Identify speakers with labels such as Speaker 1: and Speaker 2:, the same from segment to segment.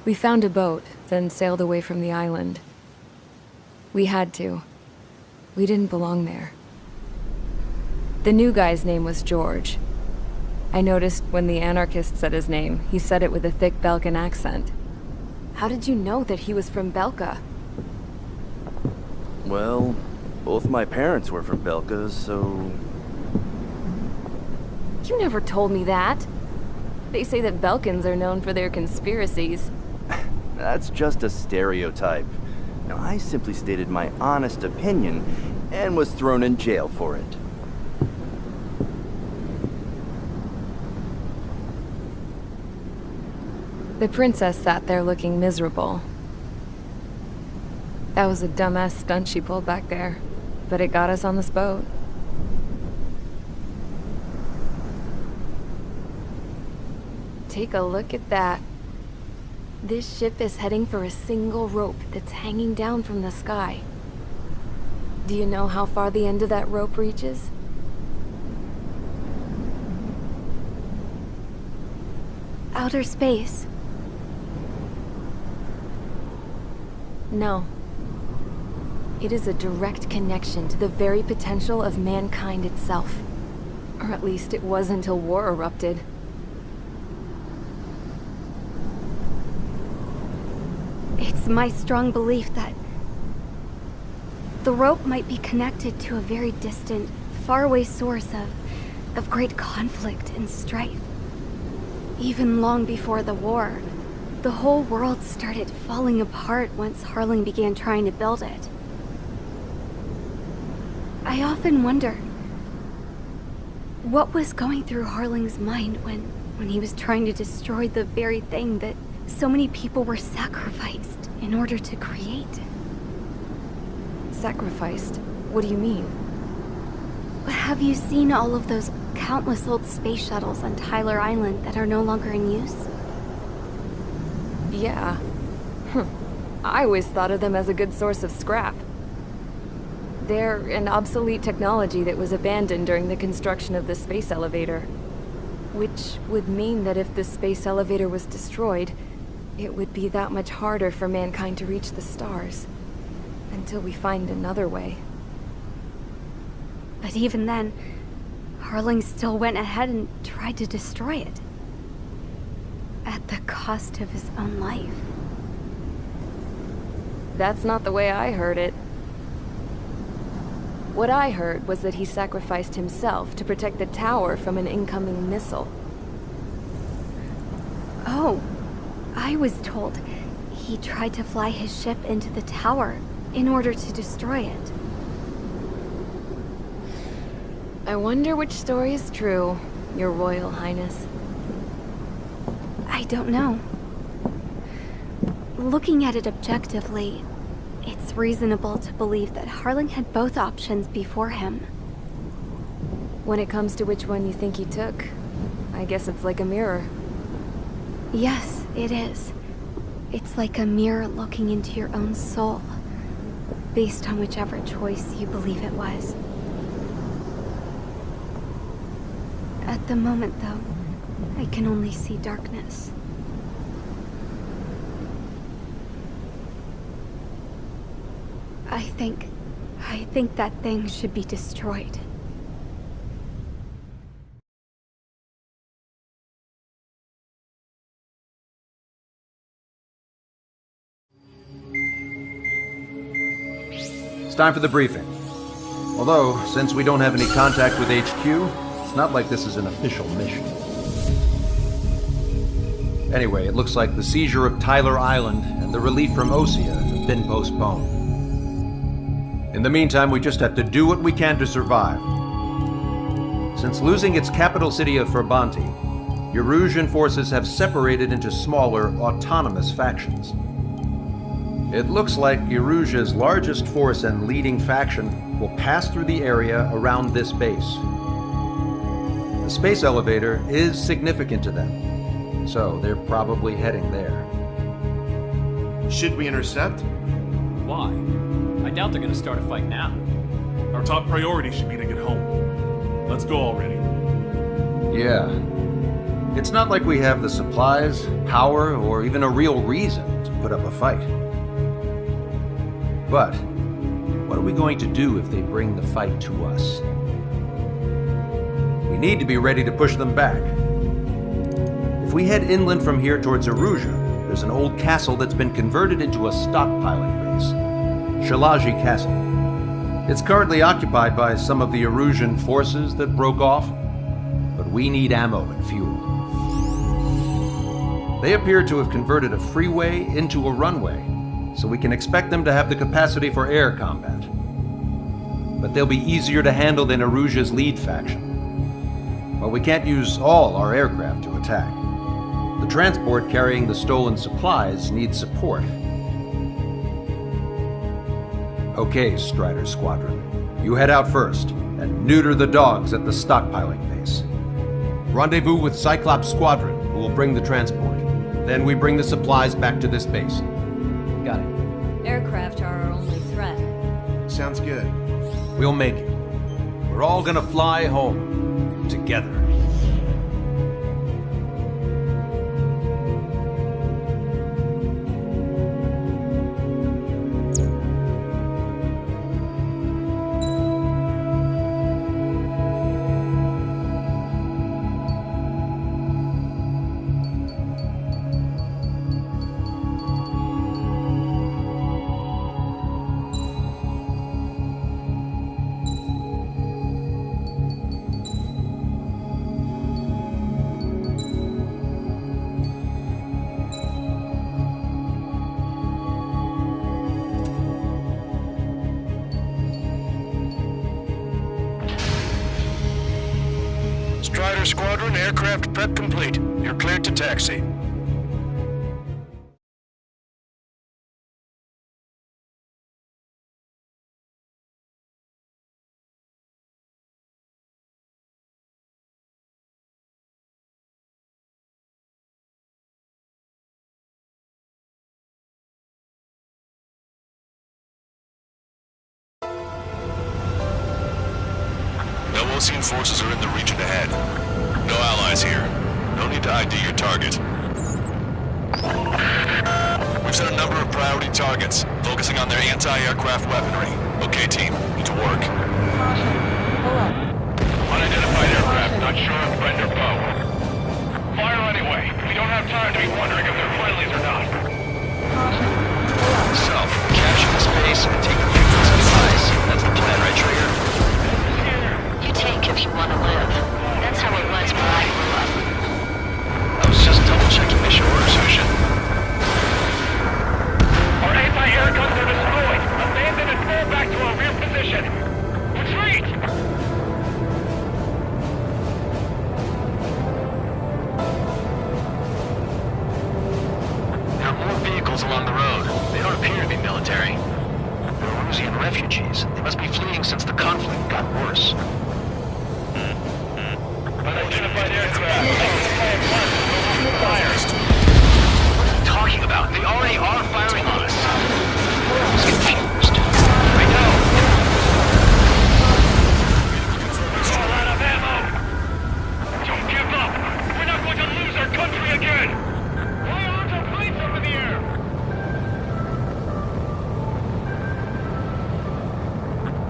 Speaker 1: We found a boat, then sailed away from the island. We had to. We didn't belong there. The new guy's name was George. I noticed when the anarchist said his name, he said it with a thick Belkan accent. How did you know that he was from Belka?
Speaker 2: Well, both my parents were from Belka, so...
Speaker 1: You never told me that. They say that Belkans are known for their conspiracies.
Speaker 2: That's just a stereotype. Now, I simply stated my honest opinion and was thrown in jail for it.
Speaker 1: The princess sat there looking miserable. That was a dumbass stunt she pulled back there, but it got us on this boat. Take a look at that. This ship is heading for a single rope that's hanging down from the sky. Do you know how far the end of that rope reaches?
Speaker 3: Outer space.
Speaker 1: No. It is a direct connection to the very potential of mankind itself. Or at least it was until war erupted.
Speaker 3: It's my strong belief that the rope might be connected to a very distant, faraway source of great conflict and strife. Even long before the war, the whole world started falling apart once Harling began trying to build it. I often wonder what was going through Harling's mind when he was trying to destroy the very thing that so many people were sacrificed in order to create.
Speaker 1: Sacrificed? What do you mean?
Speaker 3: Have you seen all of those countless old space shuttles on Tyler Island that are no longer in use?
Speaker 1: Yeah. I always thought of them as a good source of scrap. They're an obsolete technology that was abandoned during the construction of the space elevator. Which would mean that if the space elevator was destroyed, it would be that much harder for mankind to reach the stars. Until we find another way.
Speaker 3: But even then, Harling still went ahead and tried to destroy it. At the cost of his own life.
Speaker 1: That's not the way I heard it. What I heard was that he sacrificed himself to protect the tower from an incoming missile.
Speaker 3: Oh, I was told he tried to fly his ship into the tower in order to destroy it.
Speaker 1: I wonder which story is true, Your Royal Highness.
Speaker 3: I don't know. Looking at it objectively, it's reasonable to believe that Harling had both options before him.
Speaker 1: When it comes to which one you think he took, I guess it's like a mirror.
Speaker 3: Yes, it is. It's like a mirror looking into your own soul, based on whichever choice you believe it was. At the moment, though, I can only see darkness. I think that thing should be destroyed.
Speaker 4: It's time for the briefing. Although, since we don't have any contact with HQ, it's not like this is an official mission. Anyway, it looks like the seizure of Tyler Island and the relief from Osea have been postponed. In the meantime, we just have to do what we can to survive. Since losing its capital city of Ferbanti, Erusian forces have separated into smaller, autonomous factions. It looks like Erusia's largest force and leading faction will pass through the area around this base. The space elevator is significant to them, so they're probably heading there.
Speaker 5: Should we intercept?
Speaker 6: Why? I doubt they're gonna start a fight now.
Speaker 5: Our top priority should be to get home. Let's go already.
Speaker 4: Yeah. It's not like we have the supplies, power, or even a real reason to put up a fight. But what are we going to do if they bring the fight to us? We need to be ready to push them back. If we head inland from here towards Aruja, there's an old castle that's been converted into a stockpiling base. Shalaji Castle. It's currently occupied by some of the Arusian forces that broke off, but we need ammo and fuel. They appear to have converted a freeway into a runway, so we can expect them to have the capacity for air combat. But they'll be easier to handle than Aruja's lead faction. But we can't use all our aircraft to attack. The transport carrying the stolen supplies needs support. Okay, Strider Squadron. You head out first and neuter the dogs at the stockpiling base. Rendezvous with Cyclops Squadron, who will bring the transport. Then we bring the supplies back to this base.
Speaker 6: Got it.
Speaker 7: Aircraft are our only threat.
Speaker 5: Sounds good.
Speaker 4: We'll make it. We're all gonna fly home. Together.
Speaker 8: Strider Squadron, aircraft prep complete. You're cleared to taxi.
Speaker 9: Ocean forces are in the region ahead. No allies here. No need to ID your target. We've set a number of priority targets, focusing on their anti-aircraft weaponry. Okay, team, need to work.
Speaker 8: Unidentified aircraft, not sure if friend or foe. Fire anyway. We don't have time to be wondering if they're friendlies or not.
Speaker 10: So, capture the space and take the future supplies. That's the plan, right, Trigger?
Speaker 7: You take if you want to live. That's how it was where I grew up.
Speaker 10: I was just double-checking mission orders, Husha.
Speaker 8: Our anti-air guns are destroyed. Abandon and fall back to our rear position. Retreat!
Speaker 10: There are more vehicles along the road. They don't appear to be military. They're Rusian refugees. They must be fleeing since the conflict got worse.
Speaker 8: Unidentified aircraft. Fire.
Speaker 10: What are you talking about? They already are firing on us. I was confused. I know.
Speaker 8: We're all out of ammo. Don't give up. We're not going to lose our country again. Fly arms and planes over the air.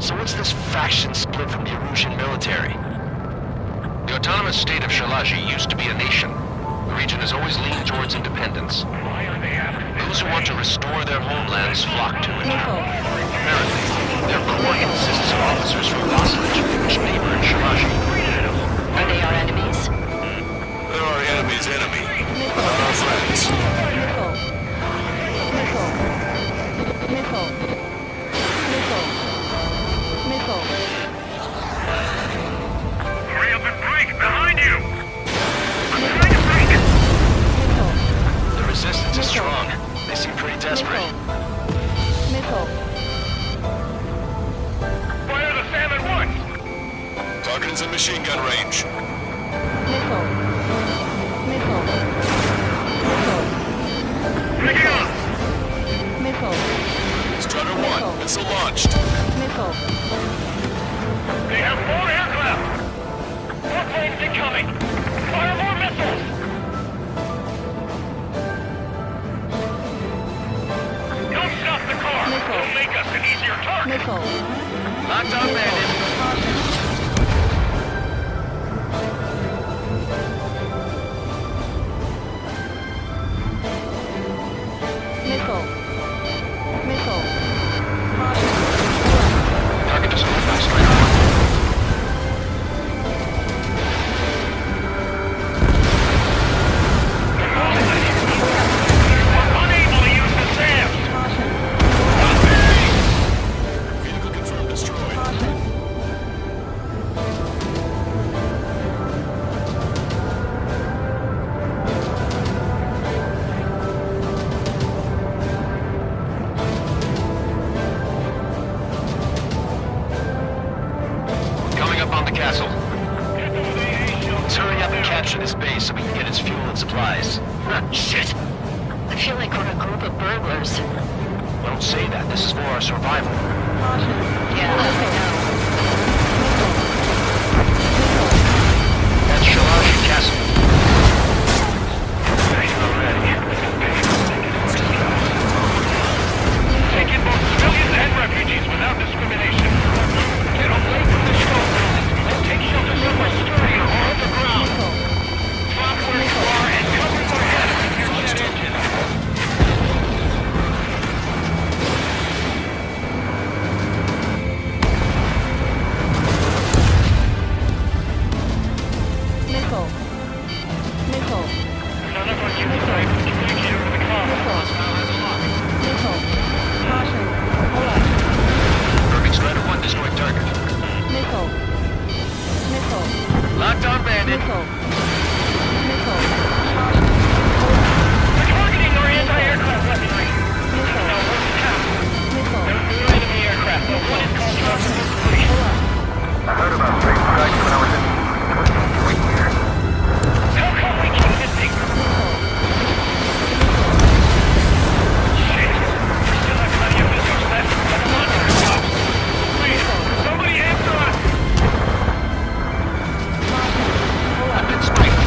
Speaker 10: So what's this faction split from the Arusian military?
Speaker 4: The autonomous state of Shalaji used to be a nation. The region has always leaned towards independence.
Speaker 8: Why are they after this?
Speaker 4: Those who want to restore their homelands flock to it. Apparently, their core consists of officers from Vassalage, which neighbor in Shalaji.
Speaker 7: Are they our enemies?
Speaker 9: They're our enemy's enemy. Not our friends.
Speaker 8: Hurry up and break! Behind you! I'm trying to break!
Speaker 10: The resistance is strong. They seem pretty desperate.
Speaker 8: Fire the SAM at once!
Speaker 9: Target is in machine gun range.
Speaker 8: Picking up!
Speaker 9: Strider 1, missile launched.
Speaker 8: They have 4 aircraft! More planes incoming! Fire more missiles!
Speaker 10: talk. Locked on bandit. Target is open by strike one.
Speaker 8: Unable to use the SAM!
Speaker 9: Vehicle confirmed destroyed.
Speaker 10: Coming up on the castle. Let's hurry up and capture this base so we can get its fuel and supplies.
Speaker 7: Shit. I feel like we're a group of burglars.
Speaker 10: Don't say that. This is for our survival.
Speaker 7: Yeah, I know.
Speaker 10: That's Shalashi Castle.
Speaker 8: Take in both civilians and refugees without discrimination. Get away from the shelter and take shelter somewhere sturdier or underground. Drop where you are and cover your head with your jet engine. None of our units are able to communicate over the comm.
Speaker 10: Perfect Strider 1 destroyed target. Locked on bandit.
Speaker 8: They're targeting our anti-aircraft weaponry. Now, what's the count? There are 2 enemy aircraft, but one is called
Speaker 10: I heard about straight strikes when I was in here.
Speaker 8: How come we keep missing? Shit! We still have plenty of missiles left, but the monster stops. Please, somebody answer us!
Speaker 10: I've been sprayed.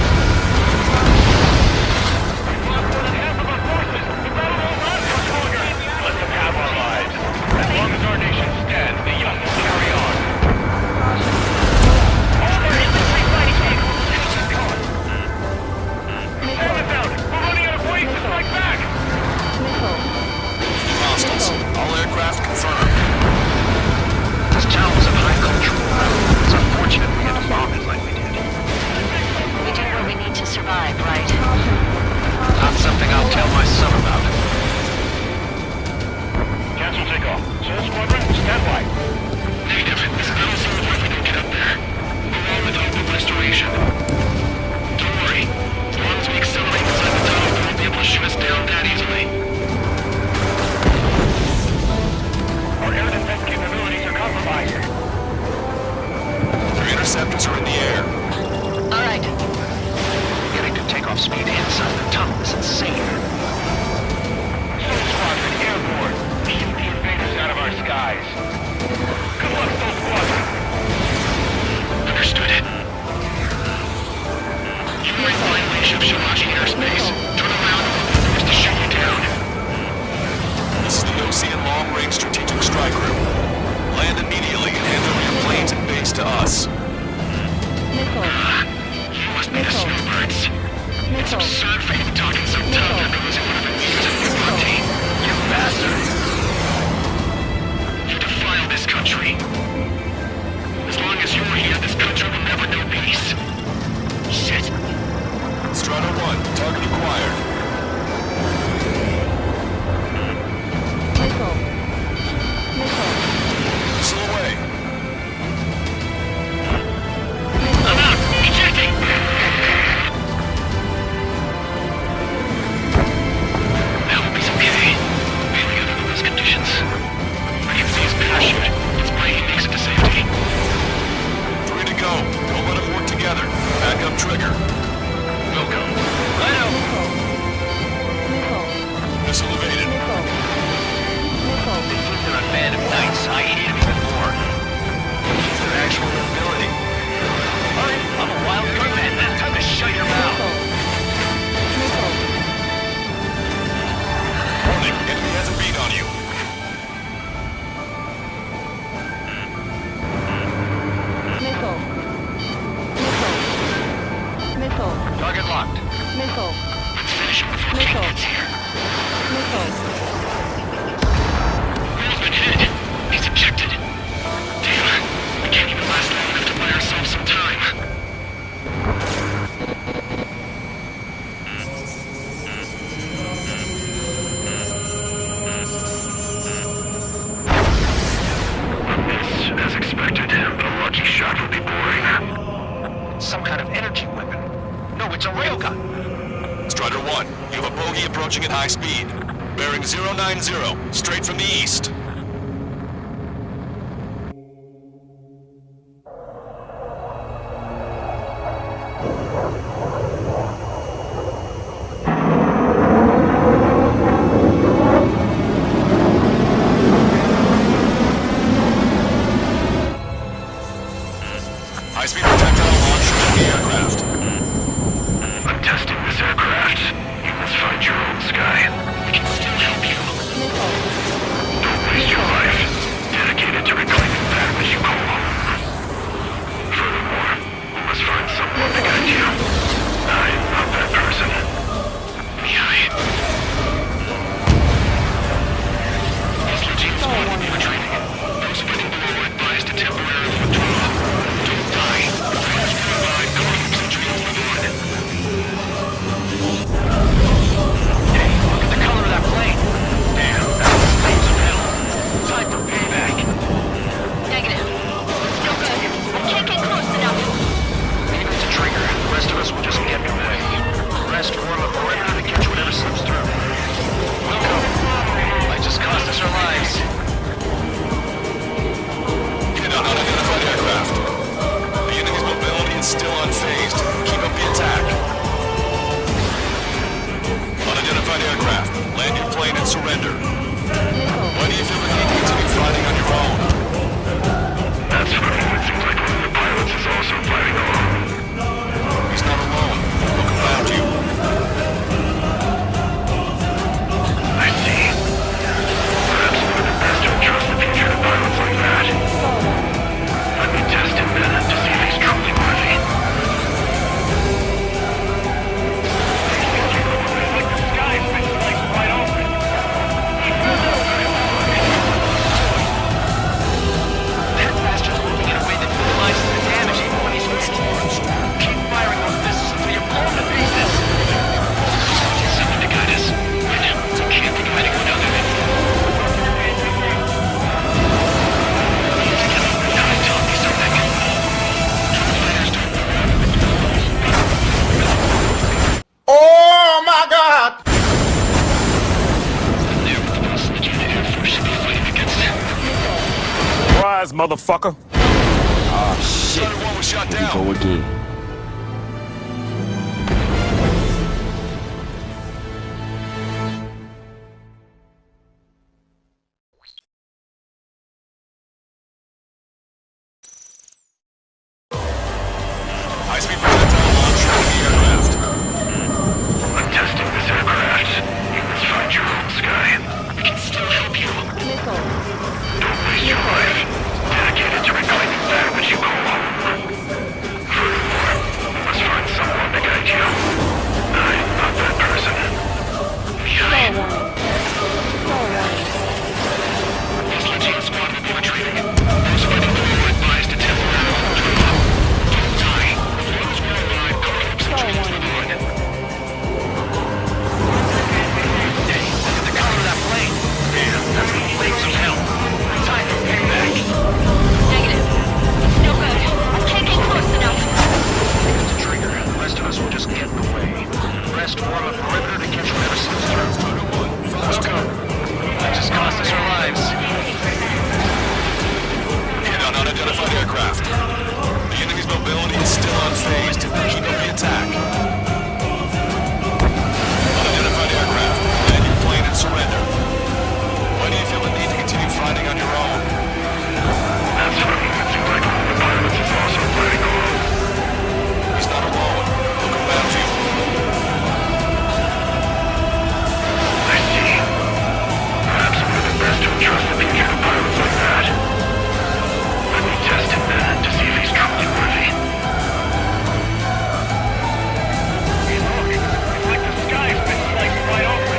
Speaker 8: We've lost more than half of our forces. The battle won't last much longer. Let them have our lives. As long as our nation stands, the young will carry on. All their infantry fighting vehicles will just as gone. Stand us out! We're running out of ways to fight back!
Speaker 9: Hostiles. All aircraft confirmed.
Speaker 10: This town was of high cultural value. It's unfortunate we had to bomb it like we did.
Speaker 7: We do what we need to survive, right?
Speaker 10: Not something I'll tell my son about.
Speaker 8: Cancel takeoff. Soul Squadron, stand by.
Speaker 9: Negative. This metal sounds like we can get up there. Go on with hope of restoration. Don't worry. As long as we accelerate inside the tunnel, they won't be able to shoot us down that easily.
Speaker 8: Our air defense capabilities are compromised.
Speaker 9: Their interceptors are in the air.
Speaker 7: All right.
Speaker 10: Getting to takeoff speed inside the tunnel is insane.
Speaker 8: Soul Squadron, airborne. Shoot the invaders out of our skies. Good luck, Soul Squadron.
Speaker 9: Understood. You might find leash of Shalashi airspace. Turn around and we'll be forced to shoot you down. This is the Ocean Long-Range Strategic Strike Group. Land immediately and hand over your planes and base to us. You must be the snowbirds. It's absurd for you to talk in so tough after losing one of the leaders of your party. You bastard! You defile this country. As long as you're here, this country will never know peace. Shit. Strata 1, target acquired. Missile away. I'm out! Ejecting!
Speaker 8: Yoka!
Speaker 9: Strider 1, you have a bogey approaching at high speed. Bearing 090, straight from the east. High-speed projectile launch from the aircraft.
Speaker 8: I'm testing this aircraft. You must find your own sky. We can still help you. Don't waste your life. Dedicated to reclaiming that which you call home. Furthermore, we must find someone to guide you. I'm not that person. Behind. Hostile team squad will be retreating. Those fighting below are advised to temporarily withdraw. Don't die. Please provide guards and trails for one.
Speaker 10: Hey, look at the color of that plane. Damn, that's the flames of hell. Time for payback.
Speaker 7: Negative. Still good. I can't get close enough.
Speaker 10: Leave it to Trigger. The rest of us will just get in the way. Rest form a perimeter to catch whatever slips through. Welcome. Might just cost us our lives.
Speaker 9: Hit on unidentified aircraft. The enemy's mobility is still unfazed. Keep up the attack. Unidentified aircraft. Land your plane and surrender. Why do you feel the need to continue fighting on your own?
Speaker 8: That's funny. It seems like one of the pilots is also fighting alone.
Speaker 9: He's not alone. Look around you.
Speaker 8: I see. Perhaps it would have been best to entrust the future to pilots like that. Let me test him then to see if he's truly worthy. Like the sky's been sliced wide open.
Speaker 10: That bastard's moving in a way that minimizes the damage even when he's hit. Keep firing those missiles until you're blown to pieces.
Speaker 8: Someone to guide us. I can't think of anyone other than you. Now I taught me something. Translators don't
Speaker 11: Oh my God!
Speaker 8: There with the possibility the Air Force should be fighting against them.
Speaker 11: Rise, motherfucker.
Speaker 9: Strider 1 was shot down.
Speaker 11: Go again.
Speaker 9: High-speed projectile launch from the aircraft.
Speaker 8: I'm testing this aircraft. You must find your own sky. We can still help you. Don't waste your life. Dedicated to reclaiming that which you call home. Furthermore, we must find someone to guide you. I'm not that person. Behind. Hostile team squad will be retreating. Those fighting below are advised to temporarily withdraw. Don't die. Those who are alive, call up some trails for one.
Speaker 10: Hey, look at the color of that plane. Damn, that's the flames of hell. Time for payback.
Speaker 7: Negative. Still good. I can't get close enough.
Speaker 10: Leave it to Trigger. The rest of us will just get in the way. Rest form a perimeter to catch whatever slips through. Welcome. Might just cost us our lives.
Speaker 9: Hit on unidentified aircraft. The enemy's mobility is still unfazed. Keep up the attack. Unidentified aircraft. Land your plane and surrender. Why do you feel the need to continue fighting on your own?
Speaker 8: That's funny. It seems like one of the pilots is also fighting alone.
Speaker 9: He's not alone. Look around you.
Speaker 8: I see. Perhaps it would have been best to entrust the future to pilots like that. Let me test him then to see if he's truly worthy. Hey look, it's like the sky's been sliced wide open.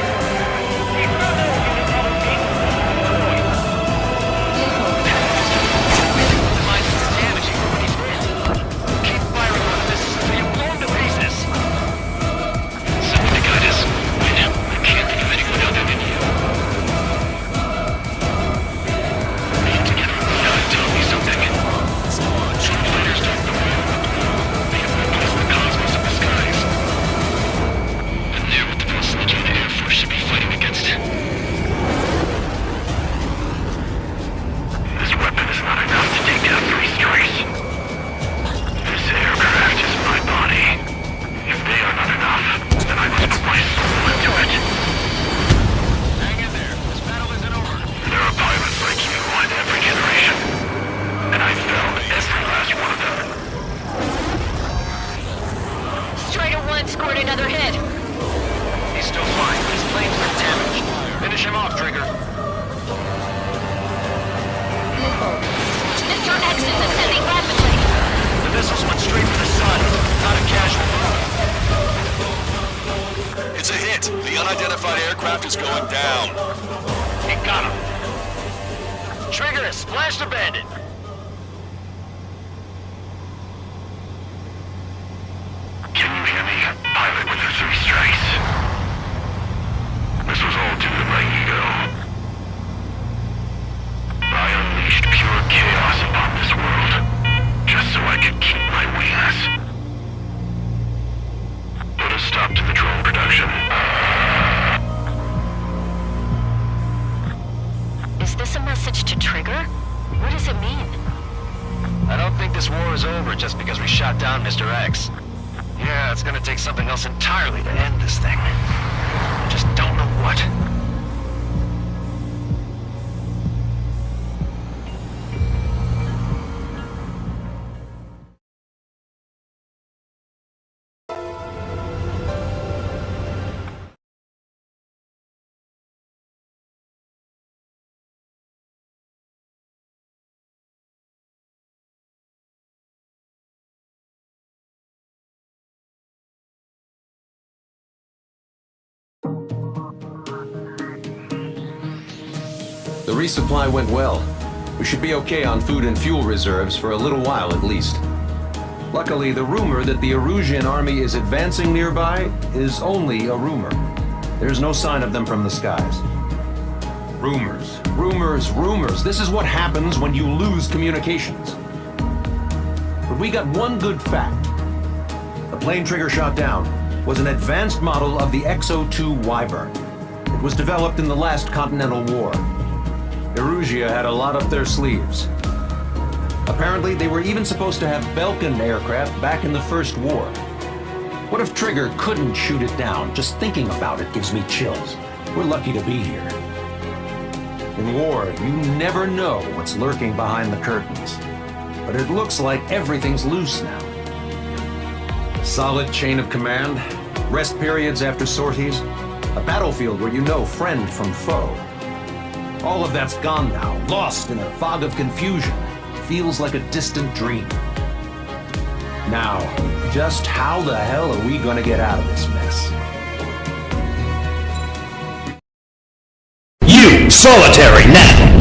Speaker 9: aircraft is going down.
Speaker 10: He got him. Trigger has splashed a bandit.
Speaker 8: Can you hear me? Pilot with the 3 strikes. This was all due to my ego. I unleashed pure chaos upon this world, just so I could keep my wings. Put a stop to the drone production.
Speaker 7: Is this a message to Trigger? What does it mean?
Speaker 10: I don't think this war is over just because we shot down Mr. X. Yeah, it's gonna take something else entirely to end this thing. I just don't know what.
Speaker 4: The resupply went well. We should be okay on food and fuel reserves for a little while at least. Luckily, the rumor that the Erusian army is advancing nearby is only a rumor. There's no sign of them from the skies. Rumors, rumors, rumors. This is what happens when you lose communications. But we got one good fact. The plane Trigger shot down was an advanced model of the X-02 Wyvern. It was developed in the last Continental War. Erusia had a lot up their sleeves. Apparently, they were even supposed to have Belkin aircraft back in the First War. What if Trigger couldn't shoot it down? Just thinking about it gives me chills. We're lucky to be here. In war, you never know what's lurking behind the curtains. But it looks like everything's loose now. Solid chain of command, rest periods after sorties, a battlefield where you know friend from foe. All of that's gone now, lost in a fog of confusion. Feels like a distant dream. Now, just how the hell are we gonna get out of this mess?
Speaker 12: You, solitary gnat!